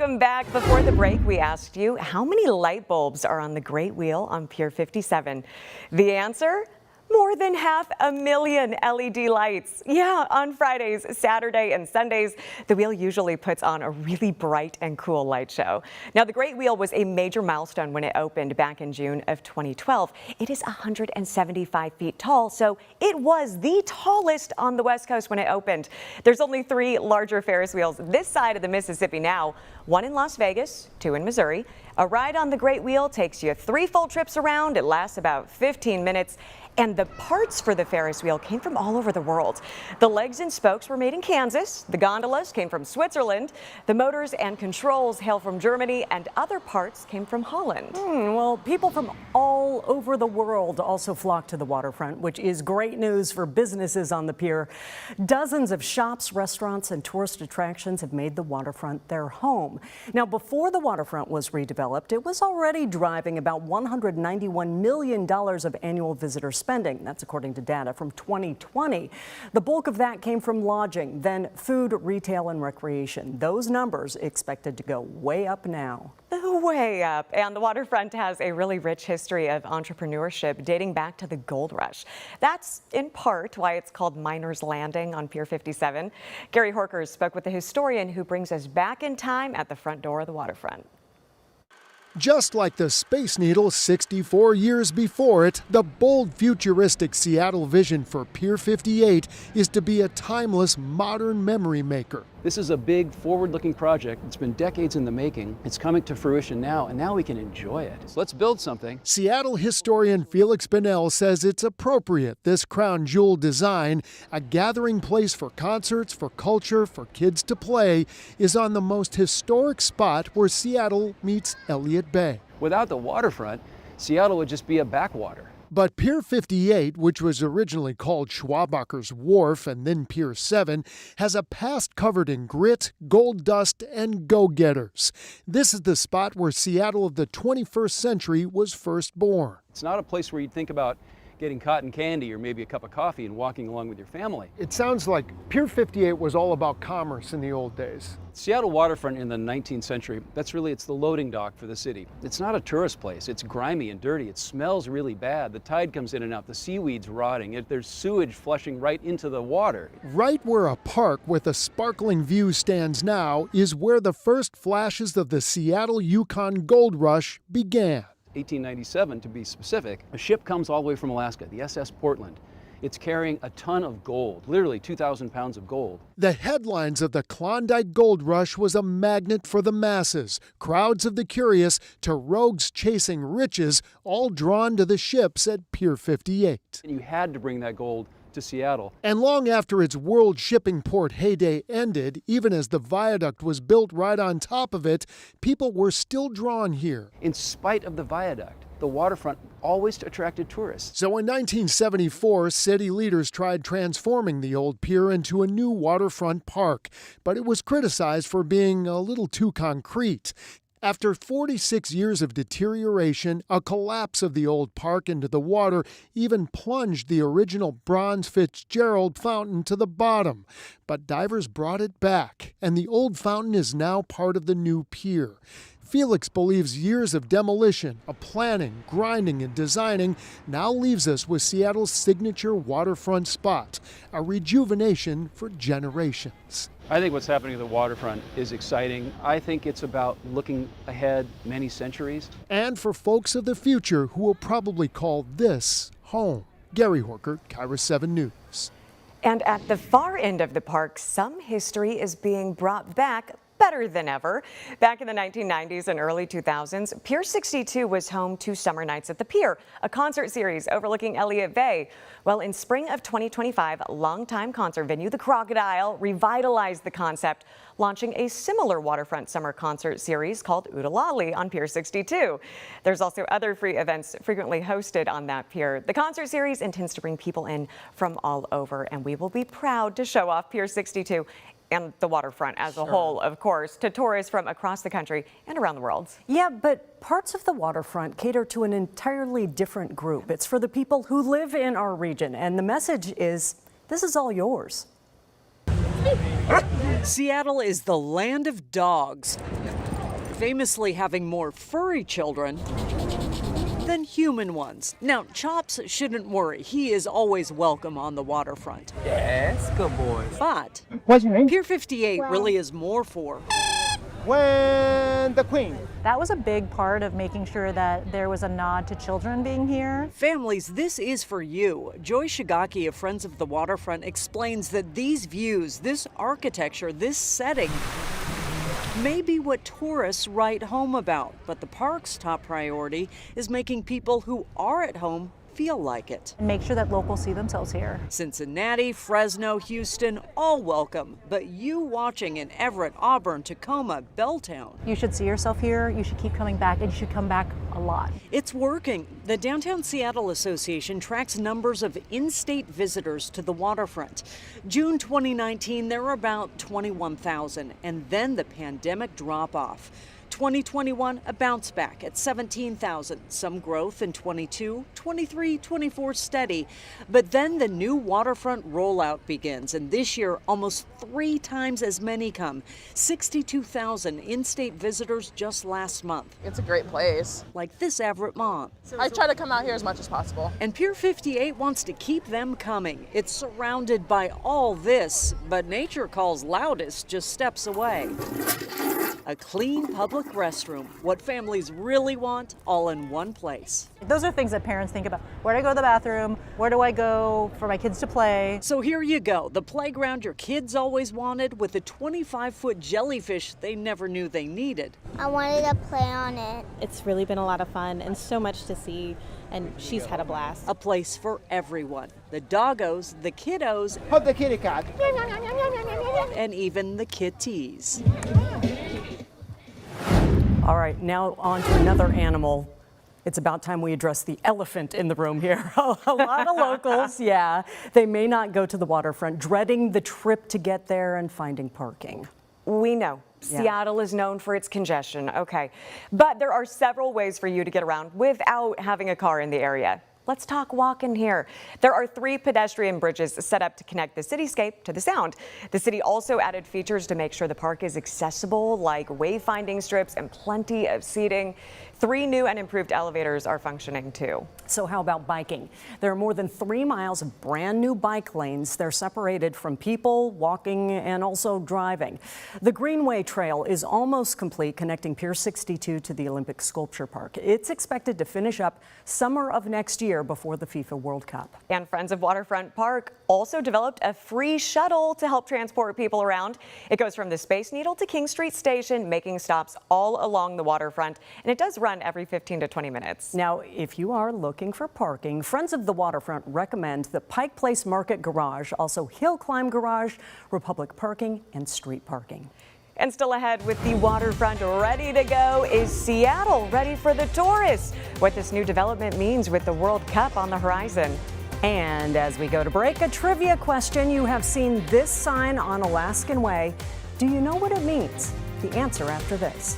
Welcome back. Before the break, we asked you how many light bulbs are on the Great Wheel on Pier 57. The answer? More than 500,000 LED lights. Yeah, on Fridays, Saturday, and Sundays, the wheel usually puts on a really bright and cool light show. Now, the Great Wheel was a major milestone when it opened back in June of 2012. It is 175 feet tall, so it was the tallest on the West Coast when it opened. There's only 3 larger Ferris wheels this side of the Mississippi now, 1 in Las Vegas, 2 in Missouri. A ride on the Great Wheel takes you 3 full trips around. It lasts about 15 minutes. And the parts for the Ferris wheel came from all over the world. The legs and spokes were made in Kansas. The gondolas came from Switzerland. The motors and controls hail from Germany, and other parts came from Holland. Well, people from all over the world also flock to the waterfront, which is great news for businesses on the pier. Dozens of shops, restaurants, and tourist attractions have made the waterfront their home. Now, before the waterfront was redeveloped, it was already driving about $191 million of annual visitor spending. That's according to data from 2020. The bulk of that came from lodging, then food, retail, and recreation. Those numbers expected to go way up now. Way up. And the waterfront has a really rich history of entrepreneurship dating back to the gold rush. That's in part why it's called Miners Landing on Pier 57. Gary Horker spoke with the historian who brings us back in time at the front door of the waterfront. Just like the Space Needle 64 years before it, the bold futuristic Seattle vision for Pier 58 is to be a timeless modern memory maker. This is a big forward-looking project. It's been decades in the making. It's coming to fruition now, and now we can enjoy it. So let's build something. Seattle historian Felix Bonnell says it's appropriate, this crown jewel design, a gathering place for concerts, for culture, for kids to play, is on the most historic spot where Seattle meets Elliott Bay. Without the waterfront, Seattle would just be a backwater. But Pier 58, which was originally called Schwabacher's Wharf and then Pier 7, has a past covered in grit, gold dust, and go-getters. This is the spot where Seattle of the 21st century was first born. It's not a place where you'd think about getting cotton candy or maybe a cup of coffee and walking along with your family. It sounds like Pier 58 was all about commerce in the old days. Seattle waterfront in the 19th century, it's the loading dock for the city. It's not a tourist place. It's grimy and dirty. It smells really bad. The tide comes in and out. The seaweed's rotting. There's sewage flushing right into the water. Right where a park with a sparkling view stands now is where the first flashes of the Seattle Yukon gold rush began. 1897 to be specific, a ship comes all the way from Alaska, the SS Portland. It's carrying a ton of gold, literally 2,000 pounds of gold. The headlines of the Klondike Gold Rush was a magnet for the masses, crowds of the curious to rogues chasing riches, all drawn to the ships at Pier 58. And you had to bring that gold to Seattle. And long after its world shipping port heyday ended, even as the viaduct was built right on top of it, people were still drawn here. In spite of the viaduct, the waterfront always attracted tourists. So in 1974, city leaders tried transforming the old pier into a new waterfront park, but it was criticized for being a little too concrete. After 46 years of deterioration, a collapse of the old park into the water even plunged the original bronze Fitzgerald fountain to the bottom. But divers brought it back, and the old fountain is now part of the new pier. Felix believes years of demolition, of planning, grinding, and designing now leaves us with Seattle's signature waterfront spot, a rejuvenation for generations. I think what's happening at the waterfront is exciting. I think it's about looking ahead many centuries. And for folks of the future who will probably call this home. Gary Horker, KIRO 7 News. And at the far end of the park, some history is being brought back better than ever. Back in the 1990s and early 2000s, Pier 62 was home to Summer Nights at the Pier, a concert series overlooking Elliott Bay. Well, in spring of 2025, longtime concert venue The Crocodile revitalized the concept, launching a similar waterfront summer concert series called Oodalali on Pier 62. There's also other free events frequently hosted on that pier. The concert series intends to bring people in from all over, and we will be proud to show off Pier 62 and the waterfront as a whole, of course, to tourists from across the country and around the world. Yeah, but parts of the waterfront cater to an entirely different group. It's for the people who live in our region, and the message is, this is all yours. Seattle is the land of dogs. famously having more furry children than human ones. Now, Chops shouldn't worry. He is always welcome on the waterfront. Yes, good boy. But What's your name? Pier 58 really is more for When the Queen. That was a big part of making sure that there was a nod to children being here. families. This is for you. Joy Shigaki of Friends of the Waterfront explains that these views, this architecture, this setting may be what tourists write home about, but the park's top priority is making people who are at home feel like it. And make sure that locals see themselves here. Cincinnati, Fresno, Houston, all welcome, but you watching in Everett, Auburn, Tacoma, Belltown. You should see yourself here, you should keep coming back, and you should come back a lot. It's working. The Downtown Seattle Association tracks numbers of in-state visitors to the waterfront. June 2019, there were about 21,000, and then the pandemic drop-off. 2021, a bounce back at 17,000. Some growth in 22, 23, 24 steady. But then the new waterfront rollout begins, and this year almost 3 times as many come. 62,000 in-state visitors just last month. It's a great place. Like this Everett mom. I try to come out here as much as possible. And Pier 58 wants to keep them coming. It's surrounded by all this, but nature calls loudest just steps away. A clean public restroom, what families really want, all in one place. Those are things that parents think about. Where do I go to the bathroom? Where do I go for my kids to play? So here you go, the playground your kids always wanted with a 25-foot jellyfish they never knew they needed. I wanted to play on it. It's really been a lot of fun and so much to see, and she's had a blast. A place for everyone. The doggos, the kiddos, Hug the kitty cat. and even the kitties. All right, now on to another animal. It's about time we address the elephant in the room here. A lot of locals, yeah, they may not go to the waterfront, dreading the trip to get there and finding parking. We know. Yeah. Seattle is known for its congestion, okay. But there are several ways for you to get around without having a car in the area. Let's talk walking here. There are 3 pedestrian bridges set up to connect the cityscape to the sound. The city also added features to make sure the park is accessible, like wayfinding strips and plenty of seating. 3 new and improved elevators are functioning too. So how about biking? There are more than 3 miles of brand new bike lanes. They're separated from people, walking, and also driving. The Greenway Trail is almost complete, connecting Pier 62 to the Olympic Sculpture Park. It's expected to finish up summer of next year before the FIFA World Cup. And Friends of Waterfront Park also developed a free shuttle to help transport people around. It goes from the Space Needle to King Street Station, making stops all along the waterfront, and it does run every 15 to 20 minutes. Now, if you are looking for parking, Friends of the Waterfront recommend the Pike Place Market Garage, also Hill Climb Garage, Republic Parking, and street parking. And still ahead with the waterfront ready to go is Seattle ready for the tourists. What this new development means with the World Cup on the horizon. And as we go to break, a trivia question. You have seen this sign on Alaskan Way. Do you know what it means? The answer after this.